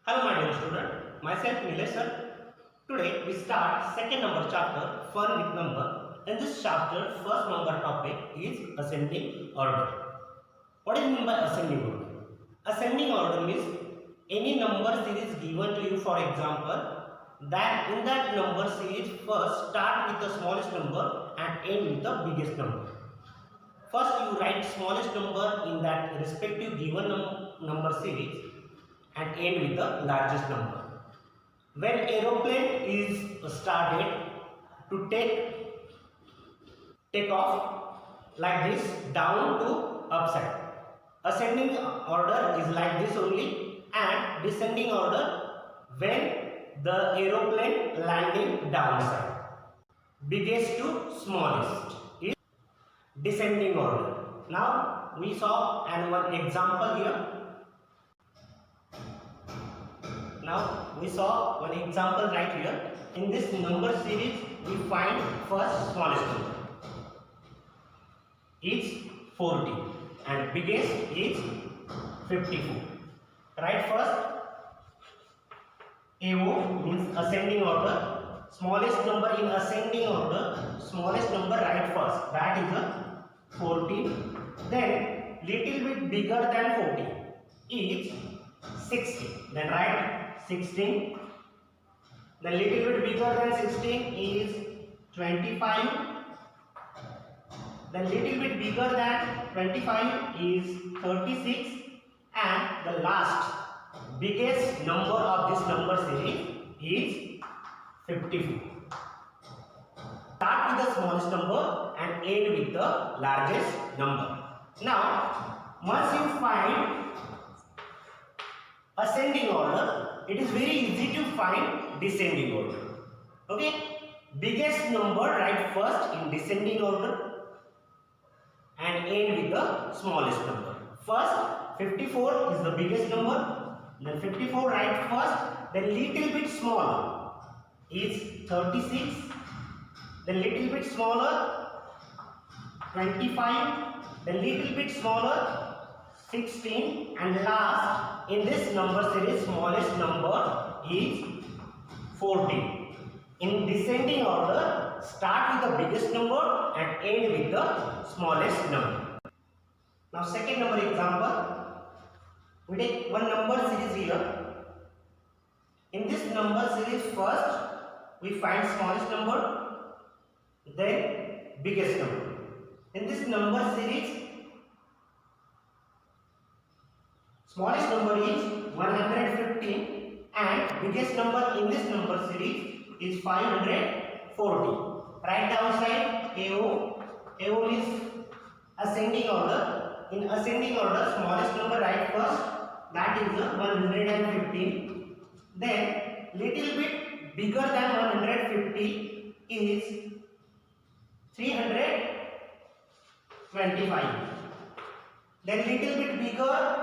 Hello my dear student, myself Nilesh sir. Today we start second number chapter Fun with Number. In this chapter, first number topic is ascending order. What is meant by ascending order? Ascending order means any number series given to you, for example, that in that number series first start with the smallest number and end with the biggest number. First you write smallest number in that respective given number series and end with the largest number. When aeroplane is started to take off like this down to upside, ascending order is like this only, and descending order when the aeroplane landing downside. Biggest to smallest is descending order. Now we saw one example here. Now we saw one example right here. In this number series, we find first smallest number is 40 and biggest is 54. Write first AO means ascending order. Smallest number in ascending order. Smallest number write first. That is a 14. Then little bit bigger than 40 is 60. Then write 16. The little bit bigger than 16 is 25. The little bit bigger than 25 is 36. And the last biggest number of this number series is 54. Start with the smallest number and end with the largest number. Now, once you find ascending order, it is very easy to find descending order. Okay, biggest number write first in descending order and end with the smallest number. First 54 is the biggest number, then 54 write first, then little bit smaller is 36, then little bit smaller 25, then little bit smaller 16, and last in this number series smallest number is 14. In descending order, start with the biggest number and end with the smallest number. Now second number example, we take one number series here. In this number series first we find smallest number, then biggest number. In this number series smallest number is 115 and biggest number in this number series is 540. Write down side AO. AO is ascending order. In ascending order, smallest number write first, that is 115. Then little bit bigger than 150 is 325. Then little bit bigger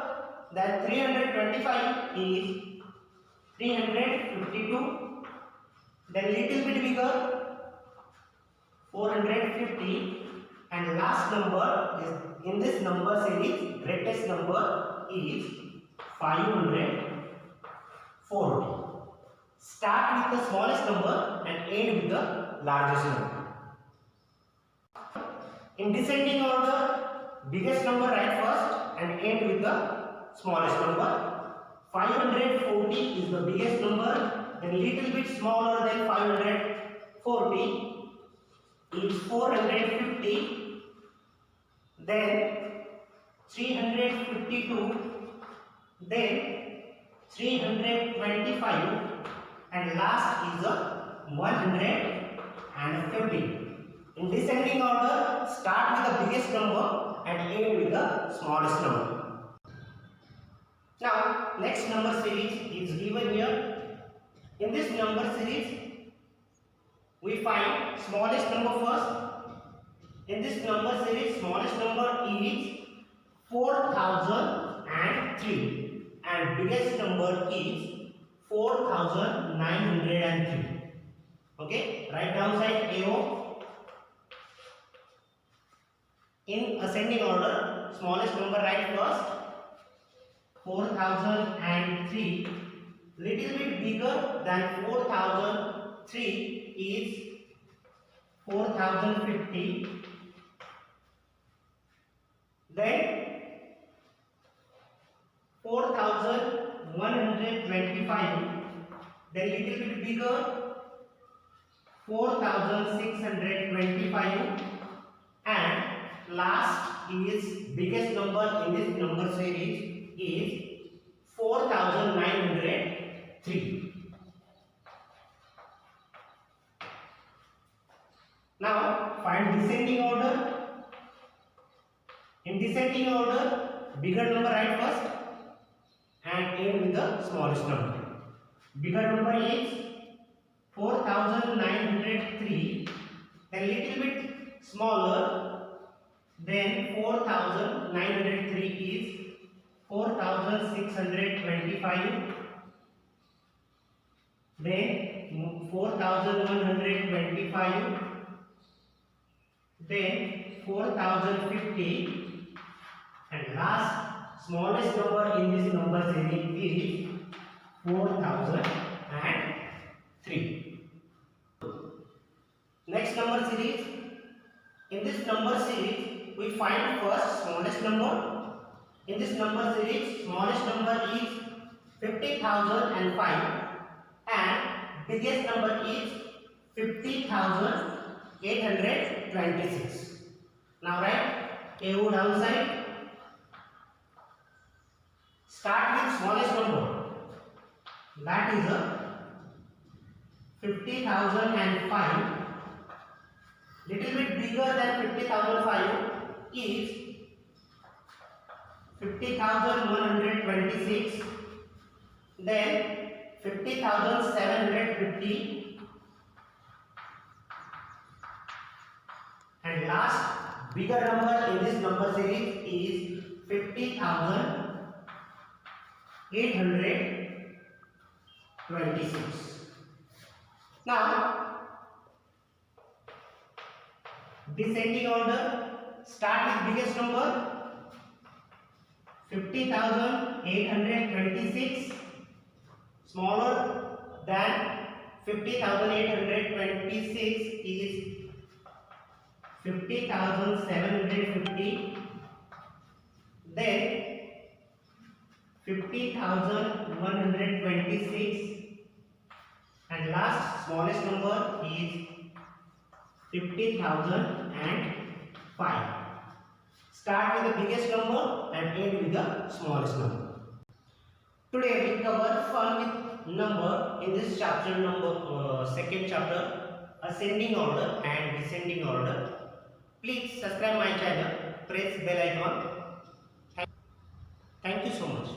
than 325 is 352. Then little bit bigger 450, and last number is in this number series greatest number is 540. Start with the smallest number and end with the largest number. In descending order, biggest number write first and end with the smallest number. 540 is the biggest number, then little bit smaller than 540 is 450, then 352, then 325, and last is a 150. In descending order, start with the biggest number and end with the smallest number. Now, next number series is given here. In this number series, we find smallest number first. In this number series, smallest number is 4003 and biggest number is 4903. Okay, write down side AO. In ascending order, smallest number write first 4003 little bit bigger than 4003 is 4050. Then 4125. Then little bit bigger 4625. And last is biggest number in this number series is 4903. Now find descending order. In descending order, bigger number write first and end with the smallest number. Bigger number is 4903. Then little bit smaller. Then 4903 is 4625. Then 4125. Then 4050. And last smallest number in this number series is 4003. Next number series. In this number series, we find first smallest number. In this number series, smallest number is 50,005 and biggest number is 50,826. Now write AO downside. Start with smallest number. That is a 50,005. Little bit bigger than 50,005 is 50,126. Then 50,750. And last bigger number in this number series is 50,826. Now descending order, start with biggest number 50,826, smaller than 50,826 is 50,750. Then 50,126 and last smallest number is 50,005. Start with the biggest number and end with the smallest number. Today we cover fun with number in this chapter number second chapter, ascending order and descending order. Please subscribe my channel, press bell icon. Thank you so much.